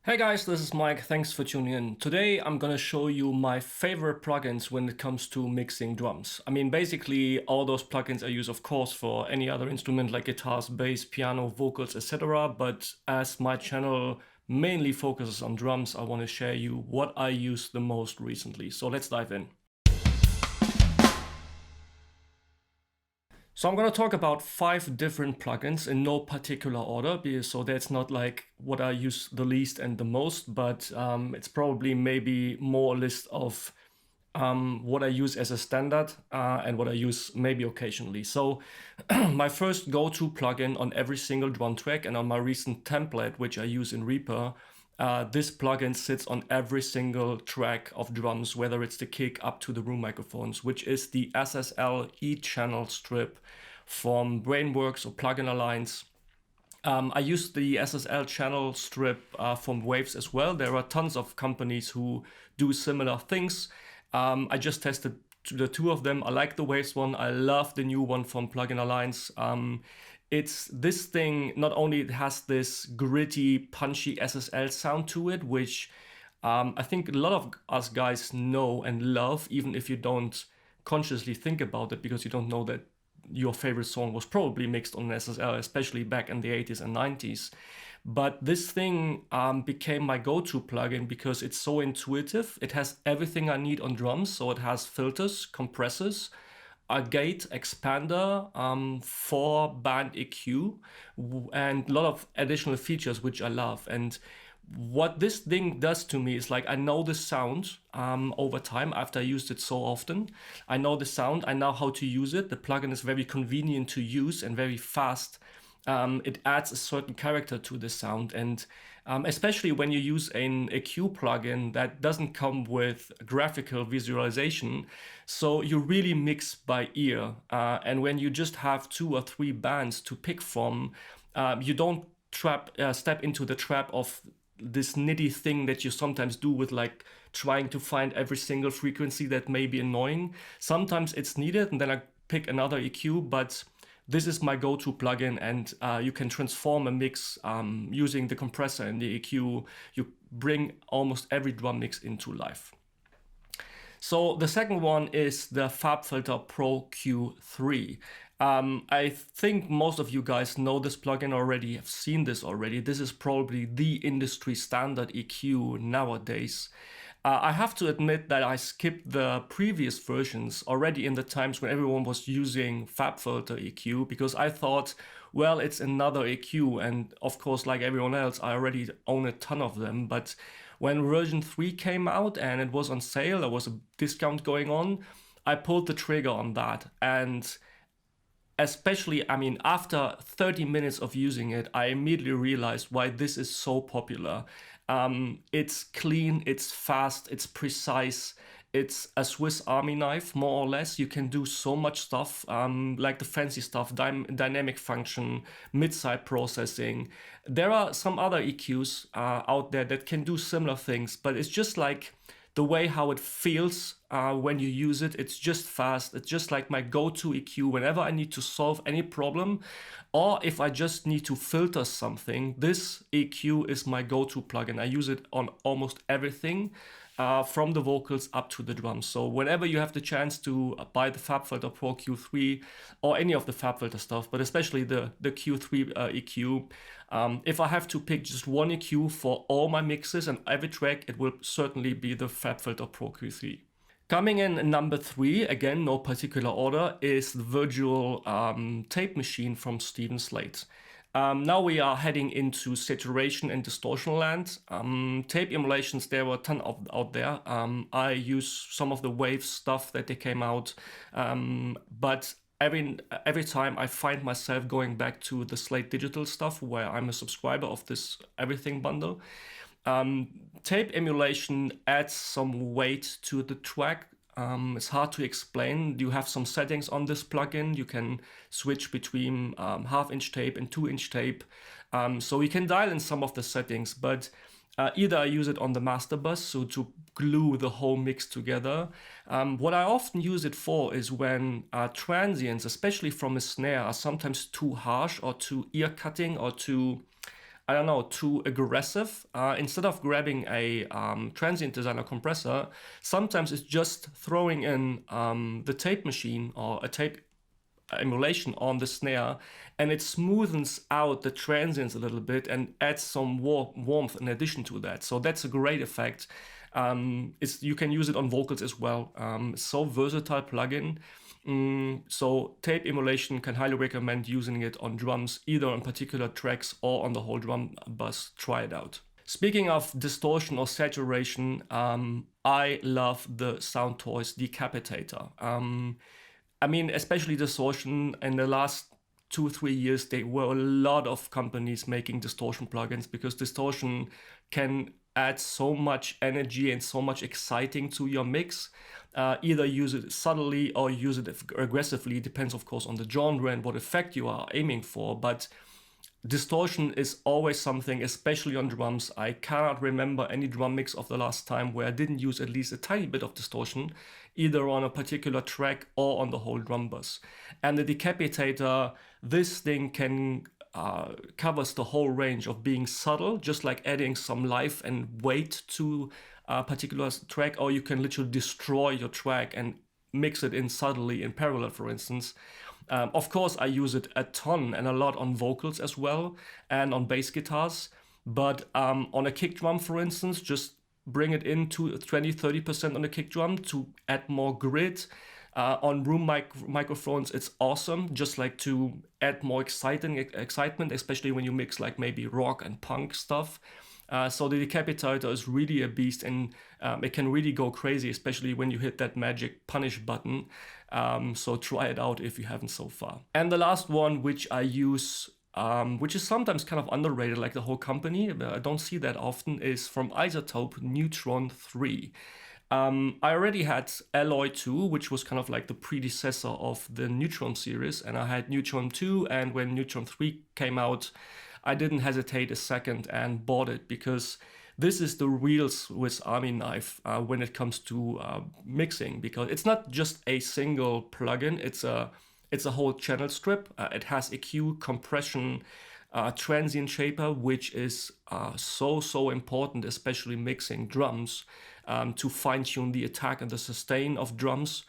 Hey guys, this is Mike. Thanks for tuning in. Today I'm gonna show you my favorite plugins when it comes to mixing drums. I mean, basically all those plugins I use, of course, for any other instrument like guitars, bass, piano, vocals, etc. But as my channel mainly focuses on drums, I want to share you what I use the most recently. So let's dive in. So I'm going to talk about 5 different plugins in no particular order, so that's not like what I use the least and the most, but it's probably maybe more a list of what I use as a standard and what I use maybe occasionally. So my first go-to plugin on every single drum track and on my recent template, which I use in Reaper, this plugin sits on every single track of drums, whether it's the kick up to the room microphones, which is the SSL E Channelstrip from Brainworks or Plugin Alliance. I use the SSL channel strip from Waves as well. There are tons of companies who do similar things. I just tested the 2 of them. I like the Waves one. I love the new one from Plugin Alliance. It's this thing, not only it has this gritty, punchy SSL sound to it, which I think a lot of us guys know and love, even if you don't consciously think about it, because you don't know that your favorite song was probably mixed on an SSL, especially back in the 80s and 90s. But this thing became my go-to plugin because it's so intuitive. It has everything I need on drums. So it has filters, compressors, a gate expander, 4-band EQ, and a lot of additional features which I love. And what this thing does to me is, like, I know the sound over time after I used it so often. I know the sound, I know how to use it. The plugin is very convenient to use and very fast. It adds a certain character to the sound, and especially when you use an EQ plugin that doesn't come with graphical visualization, so you really mix by ear. And when you just have 2 or 3 bands to pick from, you don't step into the trap of this nitty thing that you sometimes do with, like, trying to find every single frequency that may be annoying. Sometimes it's needed, and then I pick another EQ, but this is my go-to plugin, and you can transform a mix using the compressor and the EQ. You bring almost every drum mix into life. So the second one is the Fabfilter Pro Q3. I think most of you guys know this plugin already, have seen this already. This is probably the industry standard EQ nowadays. I have to admit that I skipped the previous versions already in the times when everyone was using Fabfilter EQ, because I thought, well, it's another EQ, and of course, like everyone else, I already own a ton of them. But when version 3 came out and it was on sale, there was a discount going on, I pulled the trigger on that. And especially, I mean, after 30 minutes of using it, I immediately realized why this is so popular. It's clean, it's fast, it's precise, it's a Swiss Army knife, more or less. You can do so much stuff, like the fancy stuff, dynamic function, mid-side processing. There are some other EQs out there that can do similar things, but it's just like the way how it feels when you use it. It's just fast. It's just like my go-to EQ whenever I need to solve any problem, or if I just need to filter something. This EQ is my go-to plugin. I use it on almost everything, from the vocals up to the drums. So whenever you have the chance to buy the Fabfilter Pro Q3 or any of the Fabfilter stuff, but especially the Q3 EQ, if I have to pick just one EQ for all my mixes and every track, it will certainly be the Fabfilter Pro Q3. Coming in number 3, again, no particular order, is the virtual tape machine from Steven Slate. Now we are heading into saturation and distortion land. Tape emulations, there were a ton out there. I use some of the Waves stuff that they came out, but every time I find myself going back to the Slate Digital stuff, where I'm a subscriber of this everything bundle. Tape emulation adds some weight to the track. It's hard to explain. You have some settings on this plugin. You can switch between half-inch tape and 2-inch tape. So you can dial in some of the settings, but either I use it on the master bus, so to glue the whole mix together. What I often use it for is when transients, especially from a snare, are sometimes too harsh or too ear-cutting or too I don't know, too aggressive. Instead of grabbing a transient designer compressor, sometimes it's just throwing in the tape machine or a tape emulation on the snare, and it smoothens out the transients a little bit and adds some warmth in addition to that. So that's a great effect. You can use it on vocals as well. So versatile plugin. So tape emulation, can highly recommend using it on drums, either on particular tracks or on the whole drum bus. Try it out. Speaking of distortion or saturation, I love the Soundtoys Decapitator. I mean, especially distortion in the last 2-3 years, there were a lot of companies making distortion plugins because distortion can add so much energy and so much exciting to your mix. Either use it subtly or use it aggressively. Depends, of course, on the genre and what effect you are aiming for. But distortion is always something, especially on drums. I cannot remember any drum mix of the last time where I didn't use at least a tiny bit of distortion, either on a particular track or on the whole drum bus. And the Decapitator, this thing can covers the whole range of being subtle, just like adding some life and weight to a particular track, or you can literally destroy your track and mix it in subtly in parallel, for instance. Of course, I use it a ton and a lot on vocals as well and on bass guitars. But on a kick drum, for instance, just bring it into 20-30% on the kick drum to add more grit. On room microphones, it's awesome, just like to add more excitement, especially when you mix like maybe rock and punk stuff. So the Decapitator is really a beast, and it can really go crazy, especially when you hit that magic punish button. So try it out if you haven't so far. And the last one, which I use, which is sometimes kind of underrated, like the whole company, I don't see that often, is from iZotope Neutron 3. I already had Alloy 2, which was kind of like the predecessor of the Neutron series, and I had Neutron 2, and when Neutron 3 came out, I didn't hesitate a second and bought it, because this is the real Swiss Army knife when it comes to mixing, because it's not just a single plugin, it's a whole channel strip. It has EQ, compression, transient shaper, which is so important, especially mixing drums, to fine-tune the attack and the sustain of drums.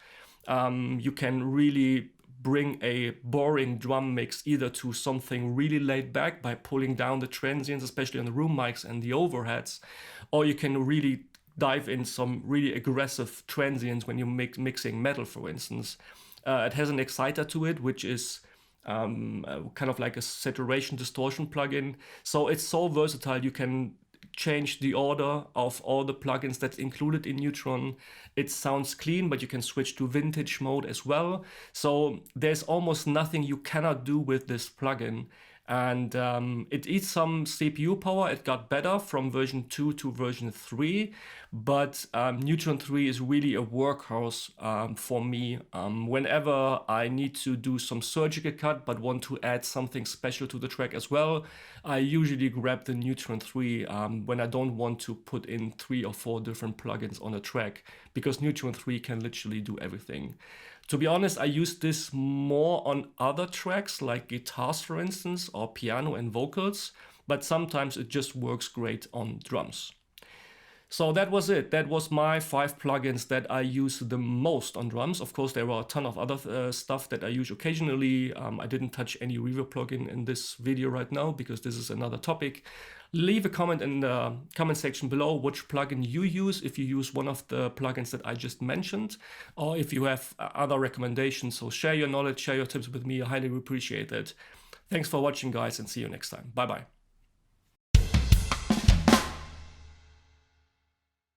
You can really bring a boring drum mix either to something really laid back by pulling down the transients, especially on the room mics and the overheads, or you can really dive in some really aggressive transients when you're mixing metal, for instance. It has an exciter to it, which is kind of like a saturation distortion plugin. So it's so versatile. You can change the order of all the plugins that's included in Neutron. It sounds clean, but you can switch to vintage mode as well. So there's almost nothing you cannot do with this plugin. And it eats some CPU power. It got better from version 2 to version 3, but Neutron 3 is really a workhorse for me. Whenever I need to do some surgical cut but want to add something special to the track as well, I usually grab the Neutron 3 when I don't want to put in 3 or 4 different plugins on a track, because Neutron 3 can literally do everything. To be honest, I use this more on other tracks like guitars, for instance, or piano and vocals, but sometimes it just works great on drums. So that was it. That was my 5 plugins that I use the most on drums. Of course, there are a ton of other stuff that I use occasionally. I didn't touch any reverb plugin in this video right now because this is another topic. Leave a comment in the comment section below which plugin you use, if you use one of the plugins that I just mentioned, or if you have other recommendations. So share your knowledge, share your tips with me. I highly appreciate it. Thanks for watching, guys, and see you next time. Bye-bye.